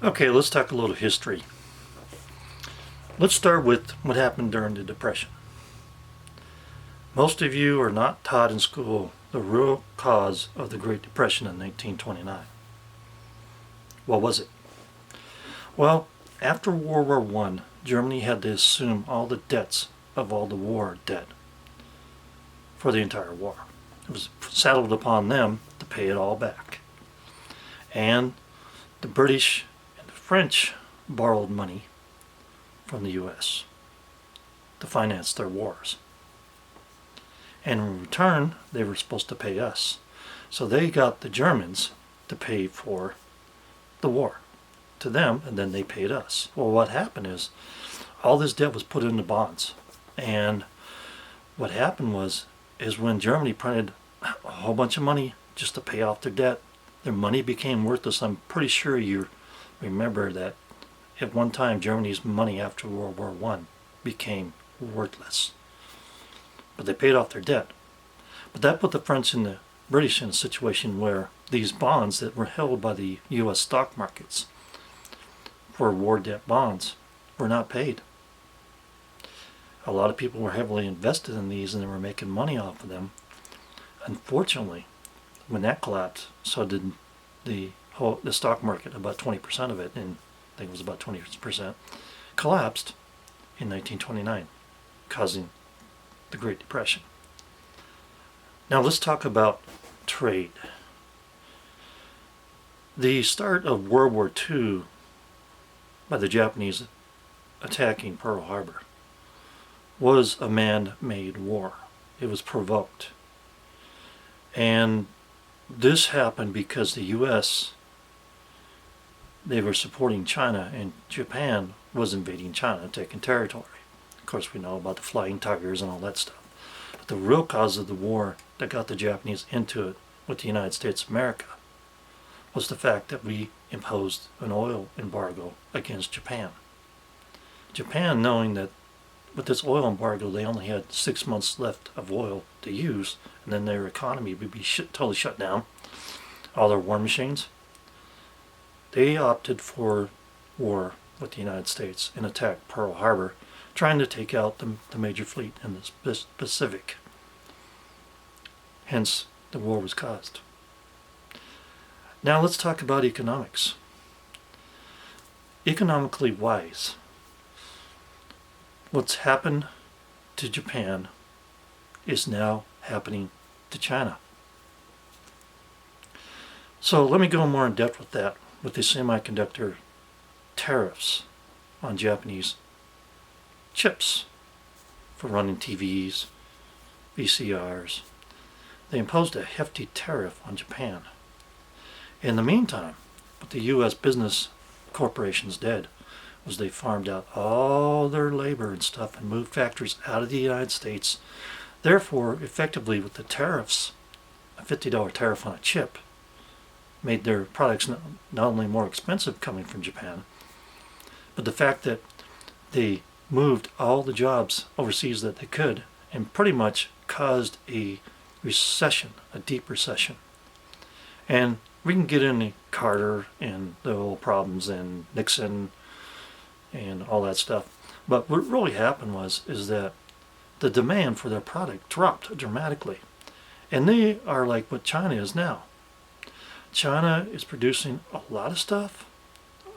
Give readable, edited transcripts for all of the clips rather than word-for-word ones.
Okay, let's talk a little history. Let's start with what happened during the Depression. Most of you are not taught in school the real cause of the Great Depression in 1929. What was it? Well, after World War I, Germany had to assume all the debts of all the war debt for the entire war. It was saddled upon them to pay it all back. And the British and the French borrowed money from the U.S. to finance their wars. And in return, they were supposed to pay us. So they got the Germans to pay for the war to them, and then they paid us. Well, what happened is all this debt was put into bonds. And what happened is when Germany printed a whole bunch of money just to pay off their debt, their money became worthless. I'm pretty sure you remember that at one time Germany's money after World War I became worthless. But they paid off their debt. But that put the French and the British in a situation where these bonds that were held by the U.S. stock markets for war debt bonds were not paid. A lot of people were heavily invested in these and they were making money off of them. Unfortunately, when that collapsed, so did the stock market. About 20% of it, and I think it was about 20%, collapsed in 1929, causing the Great Depression. Now let's talk about trade. The start of World War II by the Japanese attacking Pearl Harbor was a man-made war. It was provoked. And this happened because the U.S., they were supporting China, and Japan was invading China, taking territory. Of course, we know about the Flying Tigers and all that stuff. But the real cause of the war that got the Japanese into it with the United States of America was the fact that we imposed an oil embargo against Japan. Japan, knowing that with this oil embargo they only had 6 months left of oil to use, and then their economy would be totally shut down, all their war machines, they opted for war with the United States and attacked Pearl Harbor, trying to take out the major fleet in the Pacific. Hence, the war was caused. Now let's talk about economics. Economically wise, what's happened to Japan is now happening to China. So let me go more in depth with that, with the semiconductor tariffs on Japanese chips for running TVs, VCRs. They imposed a hefty tariff on Japan. In the meantime, what the U.S. business corporations did was they farmed out all their labor and stuff and moved factories out of the United States. Therefore, effectively with the tariffs, a $50 tariff on a chip made their products not only more expensive coming from Japan, but the fact that they moved all the jobs overseas that they could and pretty much caused a recession, a deep recession. And we can get into Carter and the whole problems and Nixon and all that stuff. But what really happened is that the demand for their product dropped dramatically. And they are like what China is now. China is producing a lot of stuff,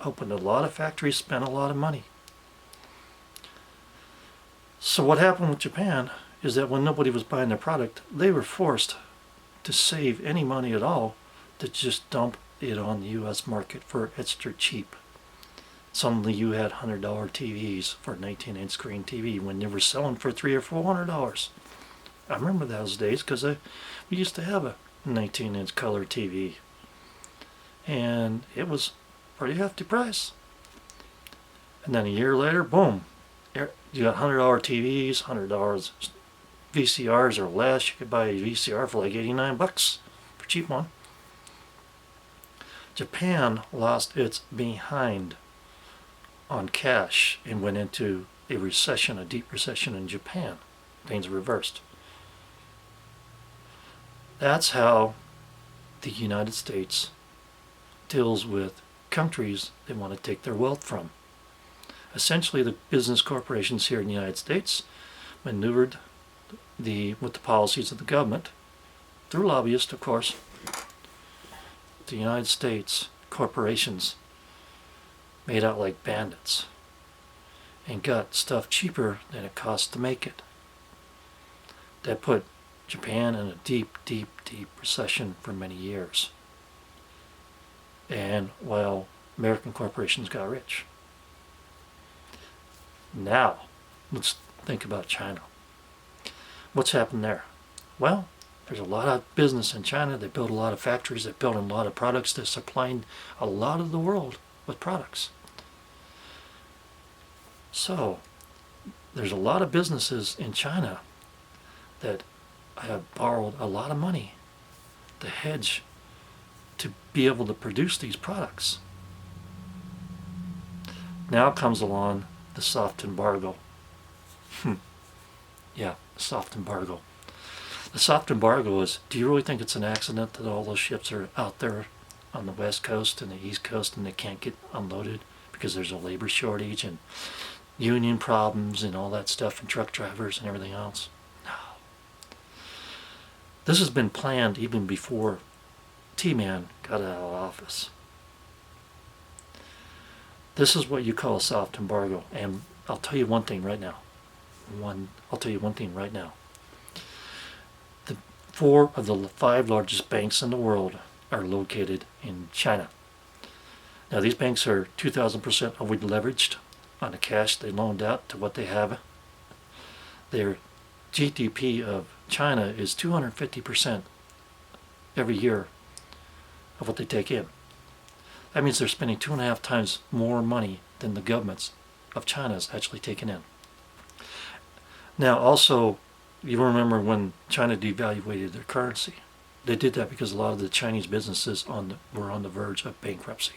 opened a lot of factories, spent a lot of money. So what happened with Japan is that when nobody was buying their product, they were forced to save any money at all to just dump it on the U.S. market for extra cheap. Suddenly you had $100 TVs for a 19-inch screen TV when they were selling for $300 or $400. I remember those days because we used to have a 19-inch color TV. And it was a pretty hefty price. And then a year later, boom, you got $100 TVs, $100 VCRs or less. You could buy a VCR for like 89 bucks for a cheap one. Japan lost its behind on cash and went into a recession, a deep recession in Japan. Things reversed. That's how the United States deals with countries they want to take their wealth from. Essentially, the business corporations here in the United States maneuvered with the policies of the government, through lobbyists, of course. The United States corporations made out like bandits and got stuff cheaper than it cost to make it. That put Japan in a deep, deep, deep recession for many years. And while American corporations got rich. Now, let's think about China. What's happened there? Well, there's a lot of business in China. They build a lot of factories. They build a lot of products. They're supplying a lot of the world with products. So, there's a lot of businesses in China that have borrowed a lot of money to hedge to be able to produce these products. Now comes along the soft embargo. Yeah, the soft embargo. The soft embargo is, do you really think it's an accident that all those ships are out there on the West Coast and the East Coast and they can't get unloaded because there's a labor shortage and union problems and all that stuff and truck drivers and everything else? No. This has been planned even before T-Man got out of office. This is what you call a soft embargo, and I'll tell you one thing right now. The 4 of the 5 largest banks in the world are located in China. Now these banks are 2,000% over leveraged on the cash they loaned out to what they have. Their GDP of China is 250% every year of what they take in. That means they're spending 2.5 times more money than the governments of China is actually taking in. Now also, you remember when China devaluated their currency. They did that because a lot of the Chinese businesses were on the verge of bankruptcy.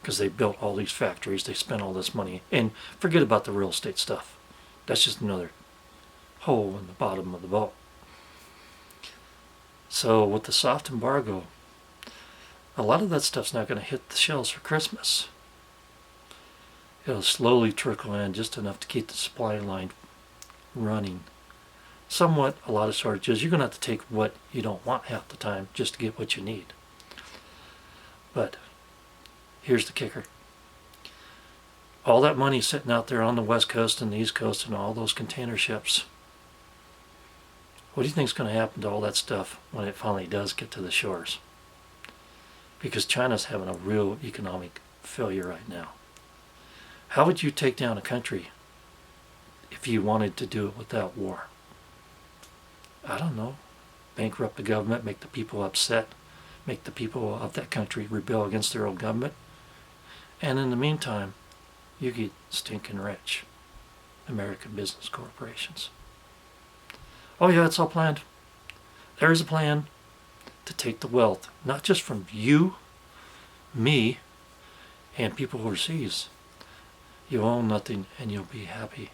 Because they built all these factories, they spent all this money, and forget about the real estate stuff. That's just another hole in the bottom of the boat. So with the soft embargo, a lot of that stuff's not going to hit the shelves for Christmas. It'll slowly trickle in just enough to keep the supply line running. Somewhat, a lot of shortages. You're going to have to take what you don't want half the time just to get what you need. But here's the kicker. All that money sitting out there on the West Coast and the East Coast and all those container ships. What do you think is going to happen to all that stuff when it finally does get to the shores? Because China's having a real economic failure right now. How would you take down a country if you wanted to do it without war? I don't know. Bankrupt the government, make the people upset, make the people of that country rebel against their own government. And in the meantime, you get stinking rich. American business corporations. Oh yeah, it's all planned. There's a plan to take the wealth, not just from you, me, and people overseas. You own nothing and you'll be happy.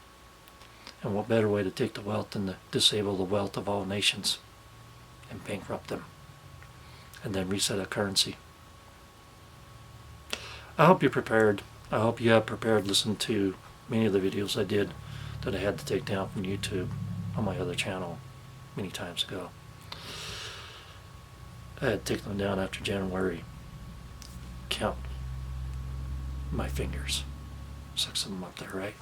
And what better way to take the wealth than to disable the wealth of all nations and bankrupt them and then reset a currency. I hope you're prepared. I hope you have prepared. Listen to many of the videos I did that I had to take down from YouTube on my other channel many times ago. I had to take them down after January. Count my fingers. 6 of them up there, right?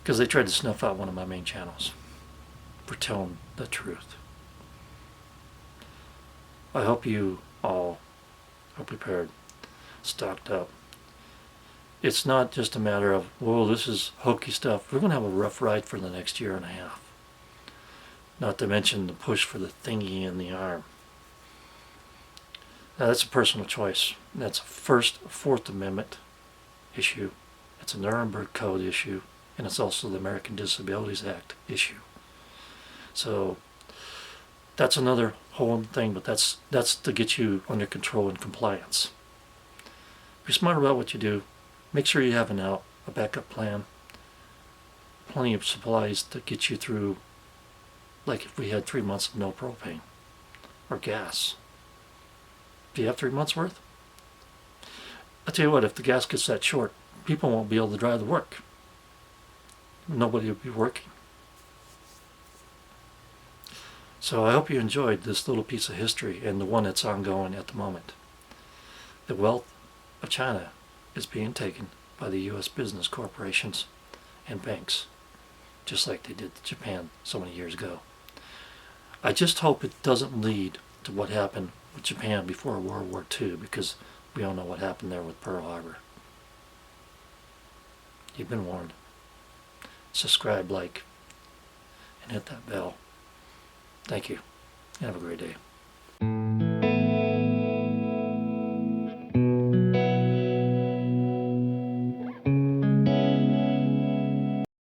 Because they tried to snuff out one of my main channels for telling the truth. I hope you all are prepared, stocked up. It's not just a matter of, well, this is hokey stuff. We're going to have a rough ride for the next year and a half. Not to mention the push for the thingy in the arm. Now that's a personal choice. That's a Fourth Amendment issue. It's a Nuremberg Code issue. And it's also the American Disabilities Act issue. So that's another whole thing, but that's to get you under control and compliance. Be smart about what you do. Make sure you have a backup plan. Plenty of supplies to get you through, like if we had 3 months of no propane or gas. Do you have 3 months worth? I'll tell you what, if the gas gets that short, people won't be able to drive to work. Nobody will be working. So I hope you enjoyed this little piece of history and the one that's ongoing at the moment. The wealth of China is being taken by the U.S. business corporations and banks, just like they did to Japan so many years ago. I just hope it doesn't lead to what happened with Japan before World War II, because we all know what happened there with Pearl Harbor. You've been warned. Subscribe, like, and hit that bell. Thank you, and have a great day.